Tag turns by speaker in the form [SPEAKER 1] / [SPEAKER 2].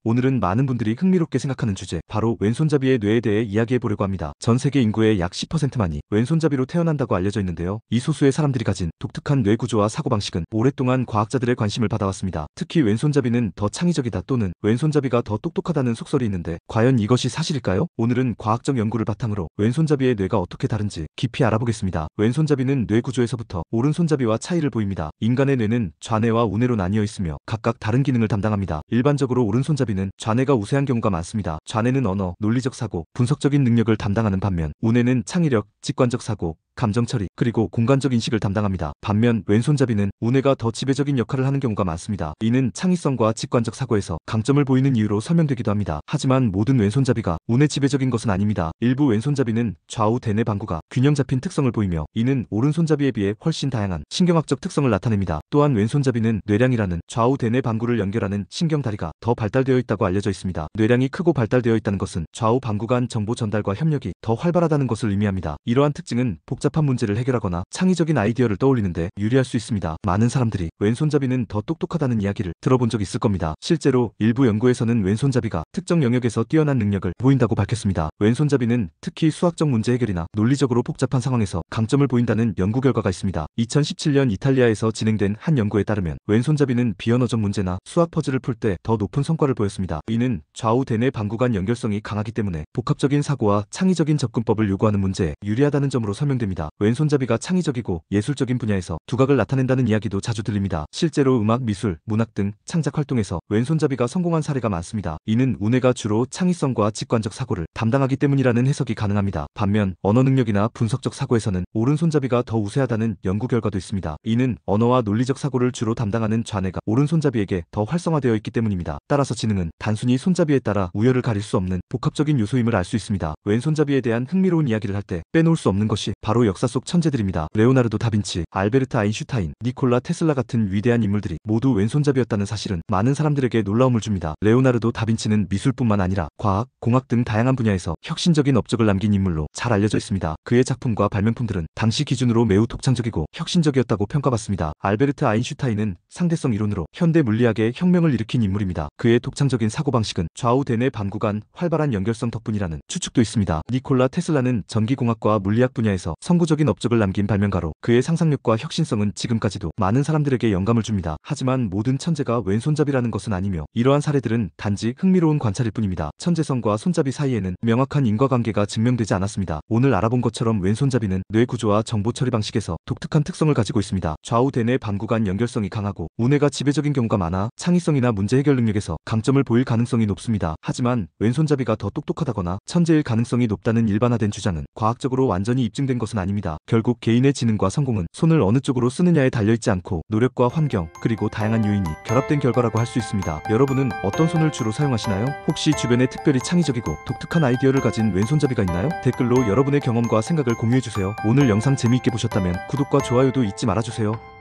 [SPEAKER 1] 오늘은 많은 분들이 흥미롭게 생각하는 주제, 바로 왼손잡이의 뇌에 대해 이야기해 보려고 합니다. 전 세계 인구의 약 10%만이 왼손잡이로 태어난다고 알려져 있는데요. 이 소수의 사람들이 가진 독특한 뇌 구조와 사고방식은 오랫동안 과학자들의 관심을 받아왔습니다. 특히 왼손잡이는 더 창의적이다 또는 왼손잡이가 더 똑똑하다는 속설이 있는데, 과연 이것이 사실일까요? 오늘은 과학적 연구를 바탕으로 왼손잡이의 뇌가 어떻게 다른지 깊이 알아보겠습니다. 왼손잡이는 뇌 구조에서부터 오른손잡이와 차이를 보입니다. 인간의 뇌는 좌뇌와 우뇌로 나뉘어 있으며 각각 다른 기능을 담당합니다. 일반적으로 오른손잡이는 좌뇌가 우세한 경우가 많습니다. 좌뇌는 언어, 논리적 사고, 분석적인 능력을 담당하는 반면 우뇌는 창의력, 직관적 사고, 감정 처리, 그리고 공간적 인식을 담당합니다. 반면 왼손잡이는 우뇌가 더 지배적인 역할을 하는 경우가 많습니다. 이는 창의성과 직관적 사고에서 강점을 보이는 이유로 설명되기도 합니다. 하지만 모든 왼손잡이가 우뇌 지배적인 것은 아닙니다. 일부 왼손잡이는 좌우 대뇌 방구가 균형 잡힌 특성을 보이며, 이는 오른손잡이에 비해 훨씬 다양한 신경학적 특성을 나타냅니다. 또한 왼손잡이는 뇌량이라는 좌우 대뇌 방구를 연결하는 신경다리가 더 발달되어 있다고 알려져 있습니다. 뇌량이 크고 발달되어 있다는 것은 좌우 방구 간 정보 전달과 협력이 더 활발하다는 것을 의미합니다. 이러한 특징은 복잡한 문제를 해결하거나 창의적인 아이디어를 떠올리는데 유리할 수 있습니다. 많은 사람들이 왼손잡이는 더 똑똑하다는 이야기를 들어본 적 있을 겁니다. 실제로 일부 연구에서는 왼손잡이가 특정 영역에서 뛰어난 능력을 보인다고 밝혔습니다. 왼손잡이는 특히 수학적 문제 해결이나 논리적으로 복잡한 상황에서 강점을 보인다는 연구 결과가 있습니다. 2017년 이탈리아에서 진행된 한 연구에 따르면 왼손잡이는 비언어적 문제나 수학 퍼즐을 풀 때 더 높은 성과를 보였습니다. 이는 좌우 대뇌 방구 간 연결성이 강하기 때문에 복합적인 사고와 창의적인 접근법을 요구하는 문제에 유리하다는 점으로 설명됩니다. 왼손잡이가 창의적이고 예술적인 분야에서 두각을 나타낸다는 이야기도 자주 들립니다. 실제로 음악, 미술, 문학 등 창작 활동에서 왼손잡이가 성공한 사례가 많습니다. 이는 우뇌가 주로 창의성과 직관적 사고를 담당하기 때문이라는 해석이 가능합니다. 반면 언어 능력이나 분석적 사고에서는 오른손잡이가 더 우세하다는 연구 결과도 있습니다. 이는 언어와 논리적 사고를 주로 담당하는 좌뇌가 오른손잡이에게 더 활성화되어 있기 때문입니다. 따라서 지능은 단순히 손잡이에 따라 우열을 가릴 수 없는 복합적인 요소임을 알 수 있습니다. 왼손잡이에 대한 흥미로운 이야기를 할 때 빼놓을 수 없는 것이 바로 역사 속 천재들입니다. 레오나르도 다빈치, 알베르트 아인슈타인, 니콜라 테슬라 같은 위대한 인물들이 모두 왼손잡이였다는 사실은 많은 사람들에게 놀라움을 줍니다. 레오나르도 다빈치는 미술뿐만 아니라 과학, 공학 등 다양한 분야에서 혁신적인 업적을 남긴 인물로 잘 알려져 있습니다. 그의 작품과 발명품들은 당시 기준으로 매우 독창적이고 혁신적이었다고 평가받습니다. 알베르트 아인슈타인은 상대성 이론으로 현대 물리학의 혁명을 일으킨 인물입니다. 그의 독창적인 사고방식은 좌우 대뇌 방구 간 활발한 연결성 덕분이라는 추측도 있습니다. 니콜라 테슬라는 전기공학과 물리학 분야에서 선구적인 업적을 남긴 발명가로, 그의 상상력과 혁신성은 지금까지도 많은 사람들에게 영감을 줍니다. 하지만 모든 천재가 왼손잡이라는 것은 아니며, 이러한 사례들은 단지 흥미로운 관찰일 뿐입니다. 천재성과 손잡이 사이에는 명확한 인과관계가 증명되지 않았습니다. 오늘 알아본 것처럼 왼손잡이는 뇌 구조와 정보 처리 방식에서 독특한 특성을 가지고 있습니다. 좌우 대뇌 방구 간 연결성이 강하고 우뇌가 지배적인 경우가 많아 창의성이나 문제 해결 능력에서 강점을 보일 가능성이 높습니다. 하지만 왼손잡이가 더 똑똑하다거나 천재일 가능성이 높다는 일반화된 주장은 과학적으로 완전히 입증된 것은 아닙니다. 결국 개인의 지능과 성공은 손을 어느 쪽으로 쓰느냐에 달려있지 않고 노력과 환경, 그리고 다양한 요인이 결합된 결과라고 할 수 있습니다. 여러분은 어떤 손을 주로 사용하시나요? 혹시 주변에 특별히 창의적이고 독특한 아이디어를 가진 왼손잡이가 있나요? 댓글로 여러분의 경험과 생각을 공유해주세요. 오늘 영상 재미있게 보셨다면 구독과 좋아요도 잊지 말아주세요.